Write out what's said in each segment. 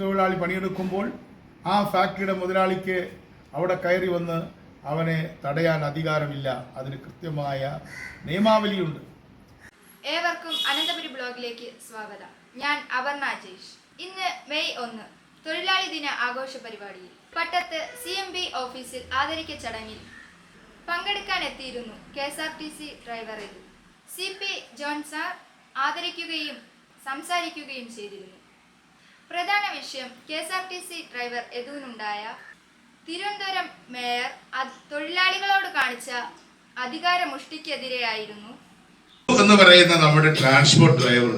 തൊഴിലാളി പണിയെടുക്കുമ്പോൾ ആ ഫാക്ടറിയുടെ മുതലാളിക്ക് അവിടെ കയറി വന്ന് അവനെ തടയാൻ അധികാരമില്ല. അതിന് കൃത്യമായ നിയമാവലിയുണ്ട്. ഏവർക്കും അനന്തപുരി ബ്ലോഗിലേക്ക് സ്വാഗതം. ഞാൻ അപർണ ജേഷ്. ഇന്ന് മെയ് 1 തൊഴിലാളി ദിന ആഘോഷ പരിപാടിയിൽ പട്ടത്ത് CMB ഓഫീസിൽ ആദരിക്ക ചടങ്ങിൽ പങ്കെടുക്കാനെത്തിയിരുന്നു KSRTC driver Yadhu. CP John sir ആദരിക്കുകയും സംസാരിക്കുകയും ചെയ്തിരുന്നു. പ്രധാന വിഷയം KSRTC ഡ്രൈവർ എതുവിനുണ്ടായ തിരുവനന്തപുരം മേയർ തൊഴിലാളികളോട് കാണിച്ച അധികാരമുഷ്ടിക്കെതിരെയായിരുന്നു എന്ന് പറയുന്ന നമ്മുടെ ട്രാൻസ്പോർട്ട് ഡ്രൈവർ.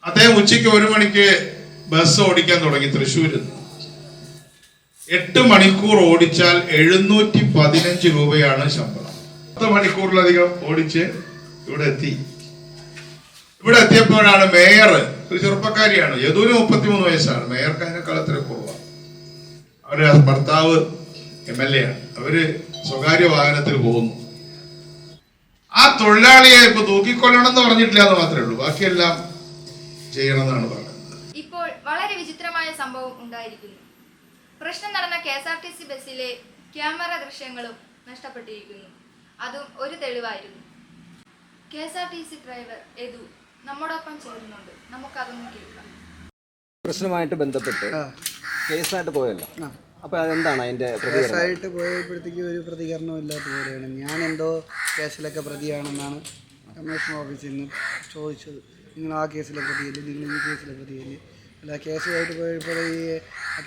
അദ്ദേഹം ഉച്ചയ്ക്ക് 1 മണിക്ക് ബസ് ഓടിക്കാൻ തുടങ്ങി. തൃശ്ശൂരിൽ 8 മണിക്കൂർ ഓടിച്ചാൽ 715 രൂപയാണ് ശമ്പളം. 10 മണിക്കൂറിലധികം ഓടിച്ച് ഇവിടെ എത്തി. ഇവിടെ എത്തിയപ്പോഴാണ് മേയർ, ഒരു ചെറുപ്പക്കാരിയാണ്, യദുവിന് 33 വയസ്സാണ്, മേയർക്ക് അതിനേക്കാൾ എത്ര കുറവാണ്. അവരുടെ ഭർത്താവ് MLA ആണ്. അവര് സ്വകാര്യ വാഹനത്തിൽ പോകുന്നു. ആ തൊഴിലാളിയെ ഇപ്പൊ തൂക്കിക്കൊല്ലണം എന്ന് പറഞ്ഞിട്ടില്ല എന്ന് മാത്രമേ ഉള്ളൂ, ബാക്കിയെല്ലാം ചെയ്യണമെന്നാണ് പറയുന്നത്. ഇപ്പോൾ വളരെ വിചിത്രമായ സംഭവം ഉണ്ടായിരിക്കുന്നു. പ്രശ്നം നടന്ന KSRTC ബസ്സിലെ ക്യാമറ ദൃശ്യങ്ങളും നഷ്ടപ്പെട്ടിരിക്കുന്നു. അതും ഒരു തെളിവായിരുന്നു. KSRTC ഡ്രൈവർ എതു നമ്മോടൊപ്പം ചേരുന്നുണ്ട്. നമുക്കതൊന്നും കേൾക്കാം. പ്രശ്നമായിട്ട് ബന്ധപ്പെട്ട് കേസായിട്ട് പോയല്ലോ. അപ്പോൾ അതെന്താണ് അതിൻ്റെ കേസായിട്ട് പോയപ്പോഴത്തേക്ക് ഒരു പ്രതികരണവും ഇല്ലാത്ത പോലെയാണ്. ഞാൻ എന്തോ കേസിലൊക്കെ പ്രതിയാണെന്നാണ് കമ്മീഷൻ ഓഫീസിൽ നിന്ന് ചോദിച്ചത്. നിങ്ങൾ ആ കേസിലെ പ്രതിയല്ലേ, നിങ്ങൾ ഈ കേസിലെ പ്രതിയല്ലേ? അല്ല, കേസുമായിട്ട് പോയപ്പോൾ ഈ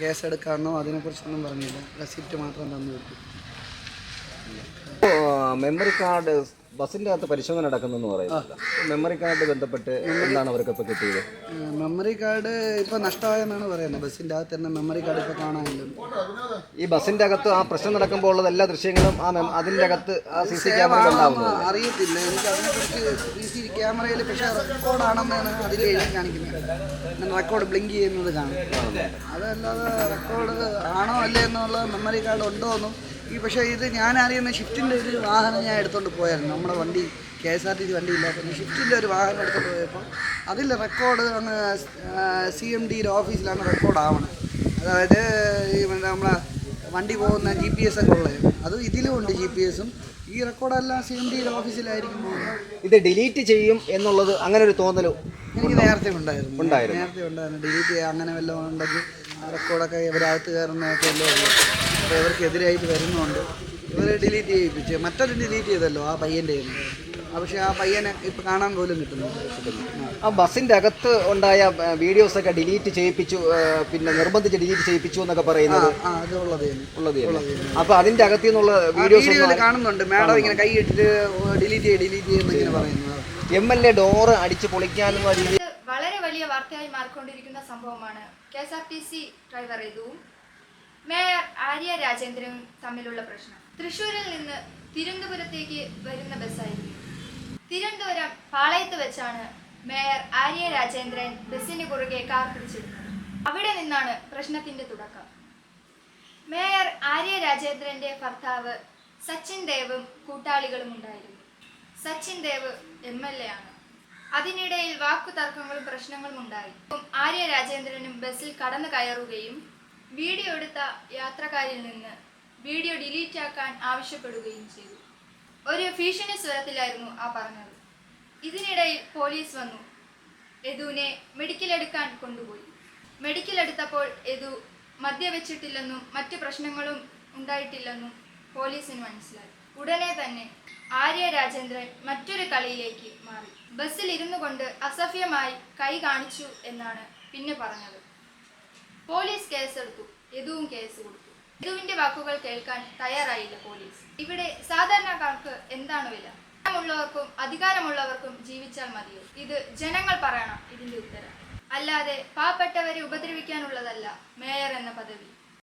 കേസ് എടുക്കാമെന്നോ അതിനെക്കുറിച്ചൊന്നും പറഞ്ഞില്ല. റെസിപ്റ്റ് മാത്രം തന്നു വിട്ടു. മെമ്മറി കാർഡ് ബസ്സിൻ്റെ അകത്ത് പരിശോധന നടക്കുന്നെന്ന് പറയുന്നത്. മെമ്മറി കാർഡ് ബന്ധപ്പെട്ട് എന്താണ് അവർക്ക് ഇപ്പോൾ കിട്ടിയത്? മെമ്മറി കാർഡ് ഇപ്പോൾ നഷ്ടമായെന്നാണ് പറയുന്നത്. ബസ്സിൻ്റെ അകത്ത് തന്നെ മെമ്മറി കാർഡ് ഇപ്പോൾ കാണാനില്ല. ഈ ബസ്സിൻ്റെ അകത്ത് ആ പ്രശ്നം നടക്കുമ്പോൾ ഉള്ള എല്ലാ ദൃശ്യങ്ങളും അതിൻ്റെ അകത്ത് ആ CC ക്യാമറ ഉണ്ടാവുന്നത് അറിയത്തില്ല എനിക്ക് അതിനെക്കുറിച്ച്. CC ക്യാമറയിൽ പക്ഷേ റെക്കോർഡാണെന്നാണ് അതിൽ എഴുതി കാണിക്കുന്നത്. റെക്കോർഡ് ബ്ലിങ്ക് ചെയ്യുന്നത് കാണും. അതല്ലാതെ റെക്കോർഡ് ആണോ അല്ലേ എന്നുള്ള മെമ്മറി കാർഡ് ഉണ്ടോ എന്നും പക്ഷേ ഇത് ഞാൻ അറിയുന്ന ഷിഫ്റ്റിൻ്റെ ഒരു വാഹനം ഞാൻ എടുത്തുകൊണ്ട് പോയായിരുന്നു. നമ്മുടെ വണ്ടി KSRTC വണ്ടി ഇല്ലാത്ത ഷിഫ്റ്റിൻ്റെ ഒരു വാഹനം എടുത്തുകൊണ്ട് പോയപ്പോൾ അതിൽ റെക്കോർഡ് അങ്ങ് CMDയുടെ ഓഫീസിലാണ് റെക്കോർഡ് ആവണം. അതായത് ഈ നമ്മളെ വണ്ടി പോകുന്ന GPS ഒക്കെ ഉള്ളത്, അതും ഇതിലും ഉണ്ട് GPS-ഉം. ഈ റെക്കോർഡെല്ലാം CMDയുടെ ഓഫീസിലായിരിക്കും പോകുന്നത്. ഇത് ഡിലീറ്റ് ചെയ്യും എന്നുള്ളത് അങ്ങനെ ഒരു തോന്നലും എനിക്ക് നേരത്തെ ഉണ്ടായിരുന്നു. ഡിലീറ്റ് ചെയ്യാൻ അങ്ങനെ വല്ലതും ഉണ്ടെങ്കിൽ ആ റെക്കോർഡൊക്കെ ഇവരകത്ത് കയറുന്നതൊക്കെ എല്ലാം ഉള്ളൂ. അപ്പോൾ ഇവർക്കെതിരായിട്ട് വരുന്നുണ്ട്. ഇവർ ഡിലീറ്റ് ചെയ്യിപ്പിച്ച് മറ്റൊരു ഡിലീറ്റ് ചെയ്തല്ലോ ആ പയ്യൻ്റെ. പക്ഷേ ആ പയ്യനെ ഇപ്പം കാണാൻ പോലും കിട്ടുന്നുണ്ട്. ആ ബസ്സിൻ്റെ അകത്ത് ഉണ്ടായ വീഡിയോസൊക്കെ ഡിലീറ്റ് ചെയ്യിപ്പിച്ചു, പിന്നെ നിർബന്ധിച്ച് ഡിലീറ്റ് ചെയ്യിപ്പിച്ചു എന്നൊക്കെ പറയുന്നത് അത് ഉള്ളത്. അപ്പോൾ അതിൻ്റെ അകത്തു നിന്നുള്ള വീഡിയോസ് കാണുന്നുണ്ട്. മാഡം ഇങ്ങനെ കൈ ഇട്ടിട്ട് ഡിലീറ്റ് ചെയ്യുന്നിങ്ങനെ പറയുന്നത്. MLA ഡോറ് അടിച്ച് പൊളിക്കാനുള്ള രീതി വളരെ വലിയ വാർത്തയായി മാറിക്കൊണ്ടിരിക്കുന്ന സംഭവമാണ് KSRTC ഡ്രൈവർ എതുവും മേയർ ആര്യ രാജേന്ദ്രനും തമ്മിലുള്ള പ്രശ്നം. തൃശ്ശൂരിൽ നിന്ന് തിരുവനന്തപുരത്തേക്ക് വരുന്ന ബസ്സായിരുന്നു. തിരുവനന്തപുരം പാളയത്ത് വെച്ചാണ് മേയർ ആര്യ രാജേന്ദ്രൻ ബസ്സിന് കുറുകെ കാർ പിടിച്ചിരുന്നത്. അവിടെ നിന്നാണ് പ്രശ്നത്തിന്റെ തുടക്കം. മേയർ ആര്യ രാജേന്ദ്രന്റെ ഭർത്താവ് സച്ചിൻ ദേവും കൂട്ടാളികളും ഉണ്ടായിരുന്നു. സച്ചിൻ ദേവ് MLA ആണ്. അതിനിടയിൽ വാക്കുതർക്കങ്ങളും പ്രശ്നങ്ങളും ഉണ്ടായി. ആര്യ രാജേന്ദ്രനും ബസ്സിൽ കടന്നു കയറുകയും വീഡിയോ എടുത്ത യാത്രക്കാരിൽ നിന്ന് വീഡിയോ ഡിലീറ്റ് ആക്കാൻ ആവശ്യപ്പെടുകയും ചെയ്തു. ഒരു ഭീഷണി സ്വരത്തിലായിരുന്നു ആ പറഞ്ഞത്. ഇതിനിടയിൽ പോലീസ് വന്നു. എതുവിനെ മെഡിക്കൽ എടുക്കാൻ കൊണ്ടുപോയി. മെഡിക്കൽ എടുത്തപ്പോൾ എതു മദ്യവെച്ചിട്ടില്ലെന്നും മറ്റു പ്രശ്നങ്ങളും ഉണ്ടായിട്ടില്ലെന്നും പോലീസിന് മനസ്സിലായി. ഉടനെ തന്നെ ആര്യ രാജേന്ദ്രൻ മറ്റൊരു കളിയിലേക്ക് മാറി. ബസ്സിൽ ഇരുന്നു കൊണ്ട് അസഭ്യമായി കൈ കാണിച്ചു എന്നാണ് പിന്നെ പറഞ്ഞത്. പോലീസ് കേസെടുത്തു. എതുവും കേസ് കൊടുത്തു. എതുവിന്റെ വാക്കുകൾ കേൾക്കാൻ തയ്യാറായില്ല പോലീസ്. ഇവിടെ സാധാരണക്കാർക്ക് എന്താണ് വില? ഉള്ളവർക്കും അധികാരമുള്ളവർക്കും ജീവിച്ചാൽ മതിയോ? ഇത് ജനങ്ങൾ പറയണം ഇതിന്റെ ഉത്തരം. അല്ലാതെ പാവപ്പെട്ടവരെ ഉപദ്രവിക്കാനുള്ളതല്ല മേയർ എന്ന പദവി.